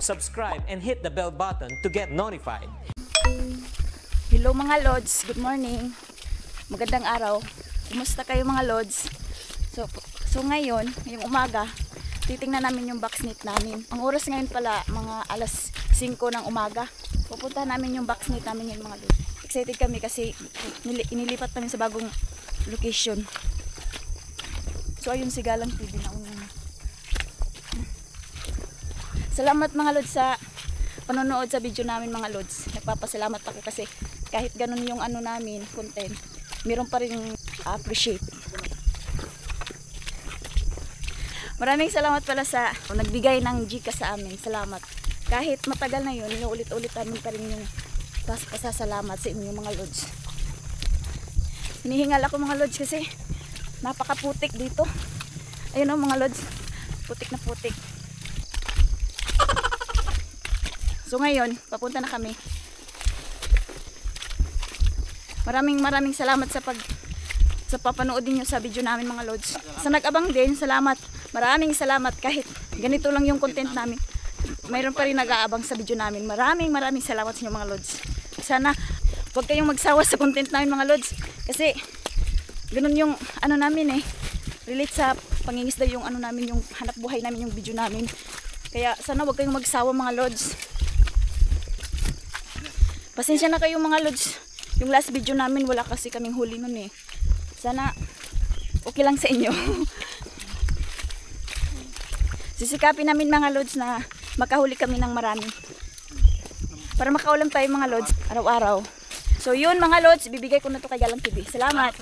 subscribe, and hit the bell button to get notified. Hello mga Lods, good morning. Magandang araw. Kumusta kayo mga Lods? So ngayon, ngayong umaga, titingnan namin yung boxnet namin. Ang oras ngayon pala, mga alas 5 ng umaga. Pupunta namin yung boxnet namin ngayon mga Lods. Excited kami kasi inilipat namin sa bagong location. So ayun si Galang TV na una. Salamat mga Lods sa panonood sa video namin mga Lods. Nagpapasalamat ako kasi kahit ganun yung ano namin, content, meron pa rin appreciate. Maraming salamat pala sa nagbigay ng Gcash sa amin. Salamat. Kahit matagal na yun, inuulit-ulit namin pa rin yung pasasalamat sa inyo mga Lods. Hinihingal ako mga Lods kasi napakaputik dito. Ayun o mga Lods, putik na putik. So ngayon, papunta na kami. Maraming salamat sa papanood niyo sa video namin mga Lods. Sa nag-abang din, salamat. Maraming salamat kahit ganito lang yung content namin. Mayroon pa rin nag-aabang sa video namin. Maraming salamat sa inyo mga Lods. Sana huwag kayong magsawa sa content namin mga Lods. Kasi ganun yung ano namin relate sa pangingisda yung ano namin, yung hanap buhay namin, yung video namin. Kaya sana huwag kayong magsawa mga Lods. Pasensya na kayo mga Lods. Yung last video namin wala kasi kaming huli nun Sana okay lang sa inyo. Sisikapin namin mga Lods na makahuli kami ng marami. Para makaulam tayo mga Lods araw-araw. So yun mga Lods, bibigay ko na to kay Galang TV. Salamat.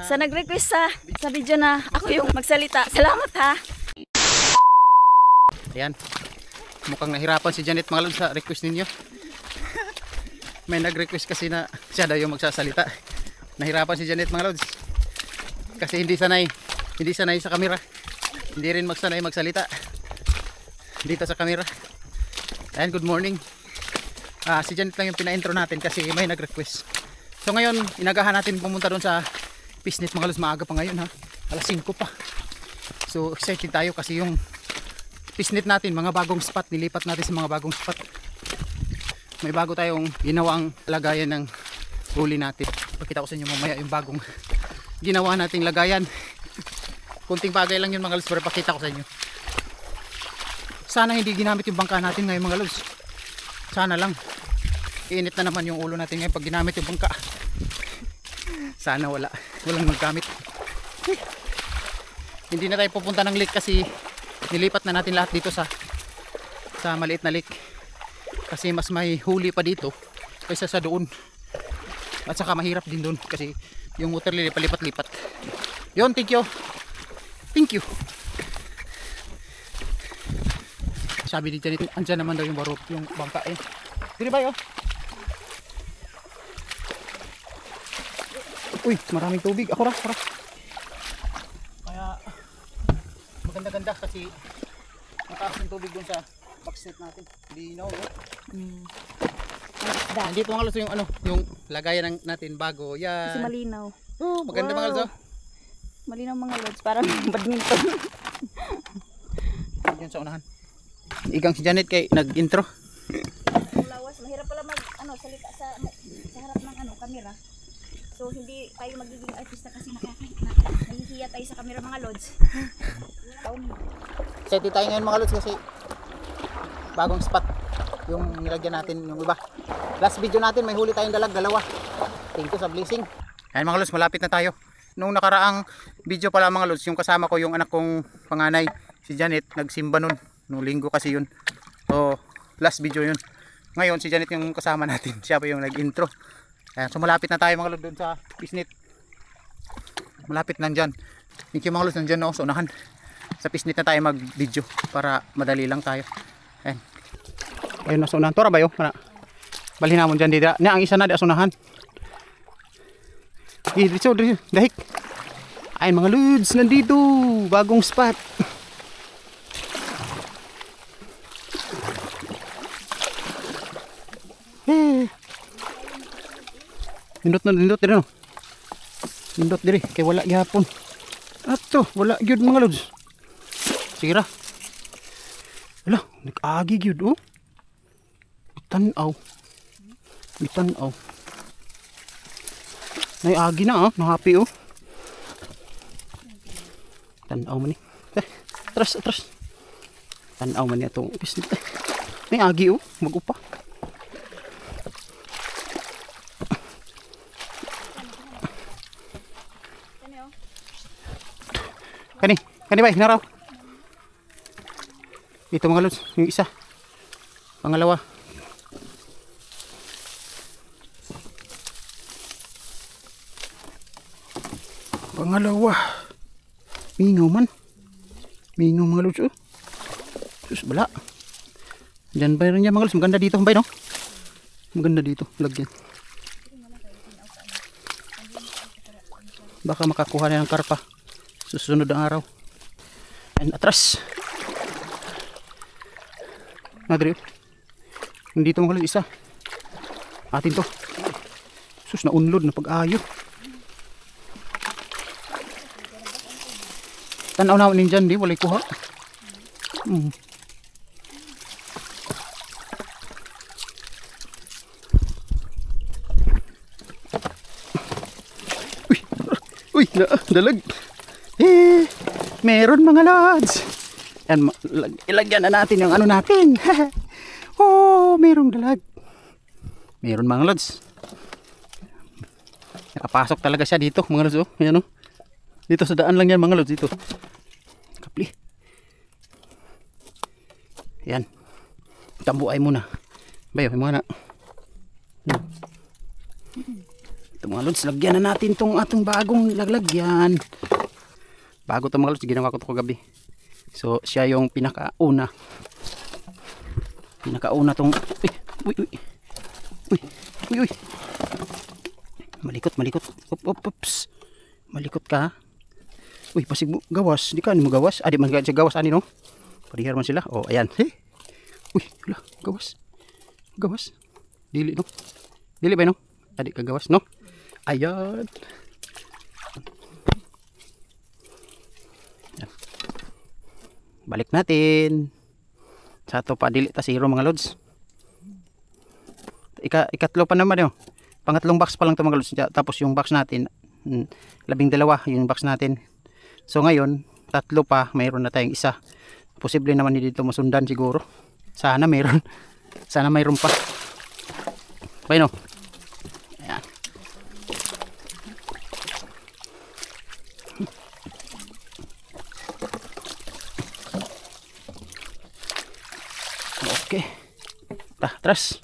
Sa nag-request sa video na ako yung magsalita. Salamat ha. Ayan. Mukhang nahirapan si Janet mga Lods sa request ninyo. May nag-request kasi na siya daw yung magsasalita. Nahirapan si Janet mga Lods. Kasi hindi sanay sa kamera. Hindi rin magsanay magsalita dito sa kamera. Ayan, good morning. Si Janet lang yung pina-intro natin kasi may nag-request. So ngayon, inagahan natin pumunta doon sa Pisnet mga Lods. Maaga pa ngayon ha. Alas 5 pa. So excited tayo kasi yung Pisnet natin, mga bagong spot. Nilipat natin sa mga bagong spot. May bago tayong ginawang lagayan ng huli natin. Pakita ko sa inyo mamaya yung bagong ginawa nating lagayan. Kunting bagay lang yun mga Lods, pero pakita ko sa inyo. Sana hindi ginamit yung bangka natin ngayon mga Lods. Sana lang. Iinit na naman yung ulo natin ngayon pag ginamit yung bangka. Sana walang maggamit. Hindi na tayo pupunta ng lake kasi nilipat na natin lahat dito sa maliit na lake. Kasi mas may huli pa dito kaysa sa doon. At saka mahirap din doon kasi yung water lily palipat-lipat. Yun, thank you. Thank you. Sabi ni Janet, andyan naman daw yung barot, yung bangka Dili ba yun? Uy, maraming tubig. Ako ra. Kaya maganda-ganda kasi mataas yung tubig dun sa boxnet natin. Linaw, Nandito mga Lods yung lagayan natin bago. Yan. Kasi malinaw. Oh, maganda mga Lods. Malinaw mga Lods, parang badminton. Diyan sa unahan. Igang si Janet kay nag-intro. Lawas, mahirap pala salita sa harap ng kamera. So hindi tayo magiging artista kasi nahihiya tayo sa kamera mga Lods. Excited tayo ngayon mga Lods kasi bagong spot yung nilagyan natin yung iba. Last video natin may huli tayong dalawa. Thank you sa blessing. Ayan mga Lods, malapit na tayo. Nung nakaraang video pala mga Lods, yung kasama ko yung anak kong panganay, si Janet, nagsimba nun. Nung linggo kasi yun. So last video yun. Ngayon si Janet yung kasama natin. Siya pa yung nag-intro. Ayan, so malapit na tayo mga Lods doon sa Pisnet. Malapit na dyan. Thank you mga Lods, nandyan sa unahan. Sa Pisnet na tayo mag-video para madali lang tayo. Ayan. Ayun na sa unahan. Tora ba yun? Balhin namon dyan dito. Ang isa na di asunahan. Dito, dahik. Ayun mga Lods, nandito. Bagong spot. Nindot diri no. Nindot diri kay wala gyapon. Ato, wala gyud mga Lods. Sige ra. Wala, Nag-agi gyud oh. Tanaw. Itanaw. Nay agi na oh, nahapi oh. Tanaw man ni. Atras. Tanaw man ni atong pisnit. Nay agi oh, magupa. Kani bay, naraw. Ito mga lods, yung isa. Pangalawa. Mingaw man. Mingaw mga lods oh. Sus, bala. Diyan ba rin niya mga lods, maganda dito bay no? Maganda dito, lagyan. Baka makakuha na ng karpa susunod ang araw. And atras. Nadri. Nandito mga lods isa. Atin to. Sus, naunlod na pag-ayo. Tanaw na ninjan di walay kuha. Uy, dalag. Meron mga lods. Yan, ilagyan na natin yung ano natin. Oh, merong dalag. Meron mga lods. Nakapasok talaga siya dito mga lods oh. Ayan oh. Dito sa daan lang yan mga lods dito. Kapli. Yan. Tambuay muna. Bayo, may mga na. Ito mga lods, lagyan na natin tong atong bagong laglagyan. Bago ito mga lods, ginawa ko ito kagabi. So, siya yung pinakauna. Pinakauna tong... Uy. Malikot. Oops. Malikot ka. Uy, pasig mo gawas. Di ka mo gawas. Di man siya gawas ani no. Parihar man sila. Oh, ayan. Uy, wala, gawas. Dili no. Dili ba no? Adi ka gawas no. Ayan. Balik natin. Sa to pa dili ta zero mga lods. Ikatlo pa naman yo. Pangatlong box pa lang to mga lods. Tapos yung box natin 12 yung box natin. So ngayon, 3 pa, mayroon na tayong isa. Posible naman dito masundan siguro. Sana mayroon. Sana mayroon pa. Bayno. Ayan. Okay. Atras.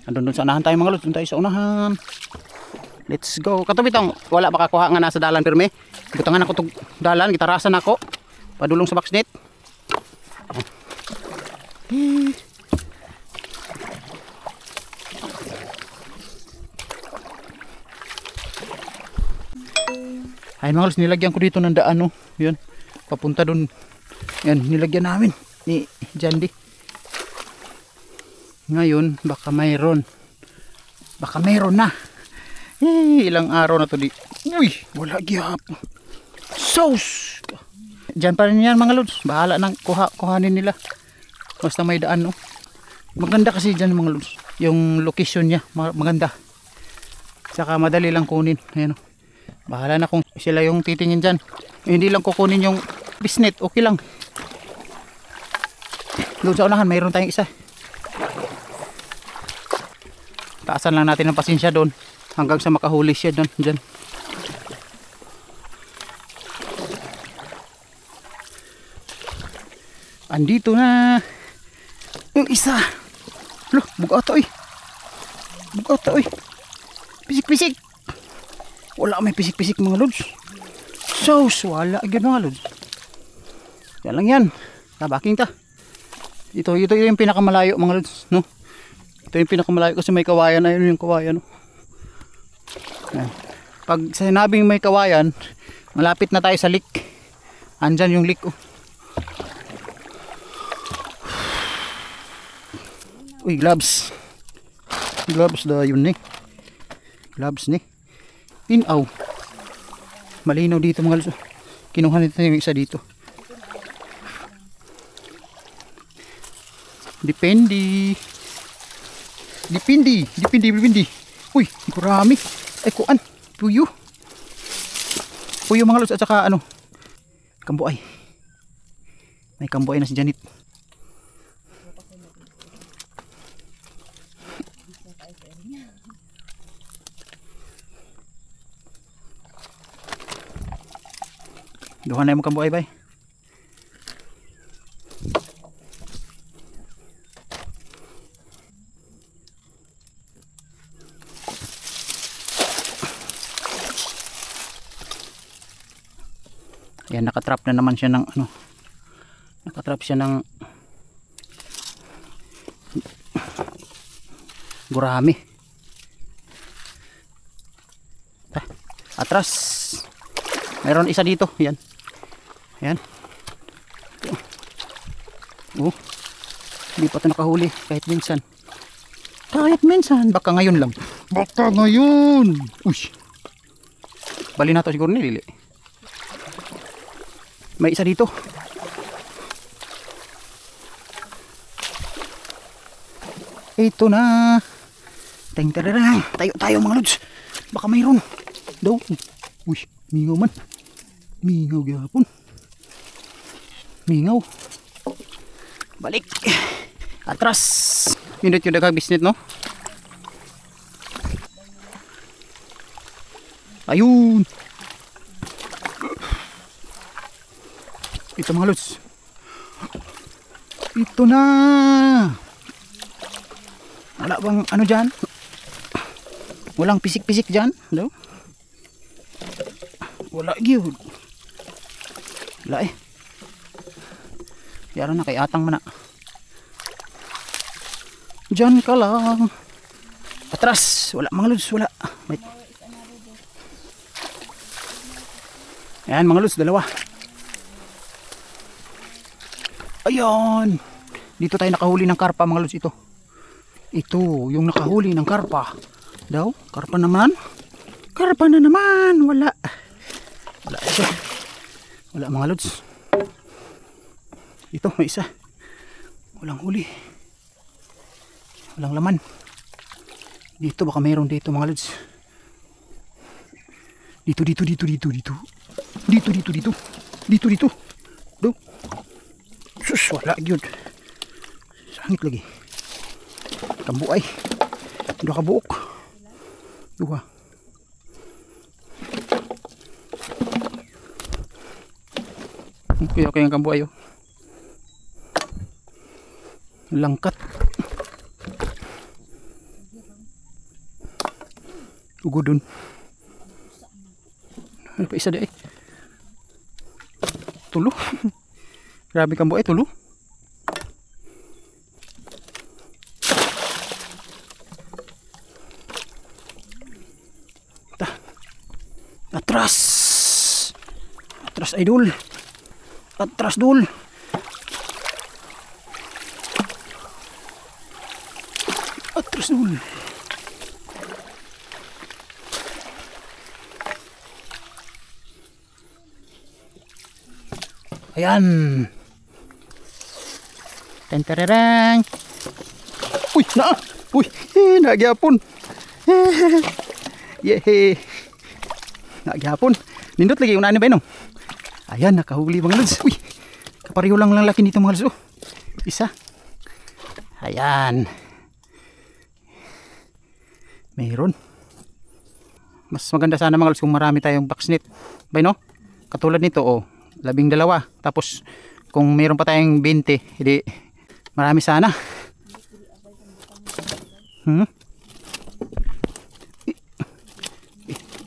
Andun sa unahan tayo mga lods. Doon tayo sa unahan. Let's go. Katubitang wala makakuha nga nasa dalan pirme. Butangan ako tug dalan. Gitarasan ako. Padulong sa boxnet. Ay mga lods, nilagyan ko dito ng daan no. Yun. Papunta doon. Yan, nilagyan namin ni Jandy. Ngayon, baka mayroon na. Ilang araw na to di. Uy, wala gyap. Sauce. Diyan pa rin yan mga lods. Bahala nang kuhanin nila. Basta may daan no. Maganda kasi diyan mga lods. Yung location niya, maganda. Saka madali lang kunin. Ayan o. Bahala na kung sila yung titingin dyan. Hindi lang kukunin yung bisnet. Okay lang. Doon sa unahan, mayroon tayong isa. Taasan lang natin ng pasensya doon hanggang sa makahuli siya doon dyan. Andito na yung isa. Loh, bugata oy. Pisik. Wala may pisik mga lods. Sauce, wala agad mga lods. Yan lang yan. Tabaking ta. Ito yung pinakamalayo mga lods, no? Ito yung pinakamalayo kasi may kawayan. Ayun yung kawayan. Ayan. Pag sinabing may kawayan, malapit na tayo sa lake. Andyan yung lake. Oh. Uy, gloves. Gloves da yun ni. Gloves ni. Inaw. malinaw dito mga lods. Kinuha nito yung isa dito. Depende. Uy, marami. Ay kuan, puyo. Puyo mga lods at saka ano, kambuay. May kambuay na si Janet. Duha na yung kambuay bay. Yan, nakatrap na naman siya ng ano. Nakatrap siya ng gurami. Atras. Meron isa dito. Yan. Yan. Oh. Hindi pa ito nakahuli kahit minsan. Baka ngayon lang. Baka ngayon. Uy. Bali na ito siguro nilili. May isa dito. Ito na. Tayo mga lods. Baka mayroon. Daw. Uy, mingaw man. Mingaw gyapon. Mingaw. Balik. Atras. Minute yung daghang bisnet no. Ayun. Ito mga lods. Ito na. Wala bang ano dyan? Walang pisik-pisik dyan? No? Wala yun. Wala eh. Yara na kay atang mana. Dyan ka lang. Atras. Wala mga lods. Wala. Wait. Ayan mga lods. Dalawa. Ayan. Dito tayo nakahuli ng karpa mga lods. Ito yung nakahuli ng karpa. Daw, karpa naman. Karpa na naman. Wala. Wala siya. Wala mga lods. Ito may isa. Walang huli. Walang laman. Dito baka mayroon dito mga lods. Dito. Daw. Sus, wala yun. Sangit lagi. Kambuay. Dua ka buok. Dua. Okay ang kambuay. Langkat. Ugudon. Ano pa isa di ay? Tulo. Grabe kambuay, tulo. Atras. Atras idol. Atras dul. Atras dul. Ayan. Tentererang. Uy, na. Uy, nagyapon. Yehe. Nagyapon. Nindot lagi unahan ba no? Ayan, nakahuli mga lods. Uy, kapareho lang laki nito mga lods. Isa. Ayan. Mayroon. Mas maganda sana mga lods kung marami tayong backsnet. Bay no? Katulad nito oh, 12. Tapos kung mayroon pa tayong 20, hindi marami sana.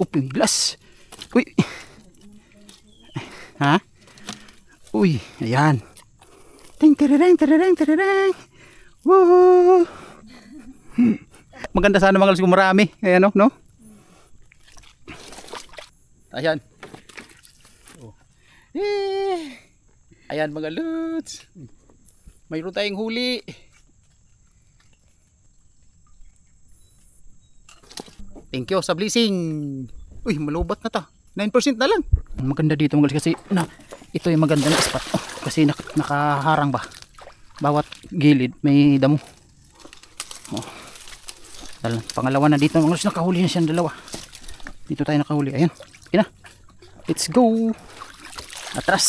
Pinglas. Uy. Ha? Uy, ayan. Terereng. Woo. Maganda sana mga lods kung marami. Ayan no? Ayan. Ayan mga lods. Mayroon tayong huli. Thank you sa blessing. Uy, malubat na ta. 9% na lang. Maganda dito mga lods kasi ito yung maganda na spot. Kasi nakaharang ba. Bawat gilid may damo. Pangalawa na dito mga lods, nakahuli na siyang dalawa. Dito tayo nakahuli. Ayan. Ina. Let's go. Atras.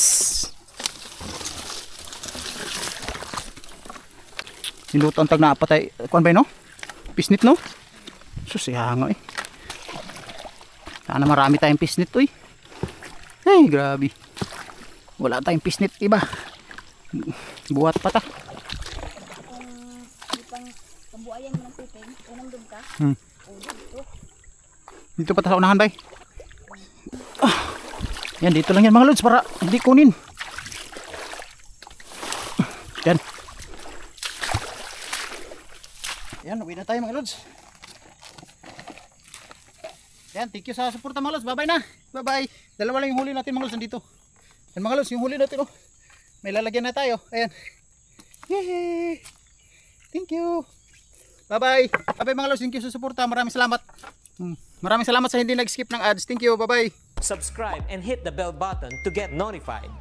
Niluto ang tag na apat ay kuan ba no? Pisnit no? Sus nga eh. Sana marami tayong pisnit oy. Ay grabe. Wala tayong pisnit iba. Buhat pa ta. Pambuayan mo ng piping, unang dun ka. Dito pa ta sa unahan bay. Yan dito lang yan mga lods para hindi kunin. Yan. Yan, uwi na tayo mga lods. Yan, thank you sa suporta mga lods. Bye bye na. Bye bye. Dalawa lang yung huli natin mga lods nandito. Yan mga lods, yung huli natin oh. May lalagyan na tayo. Ayan. Yay! Thank you. Bye bye. Bye bye mga lods. Thank you sa suporta. Maraming salamat. Maraming salamat sa hindi nag-skip ng ads. Thank you. Bye bye. Subscribe and hit the bell button to get notified.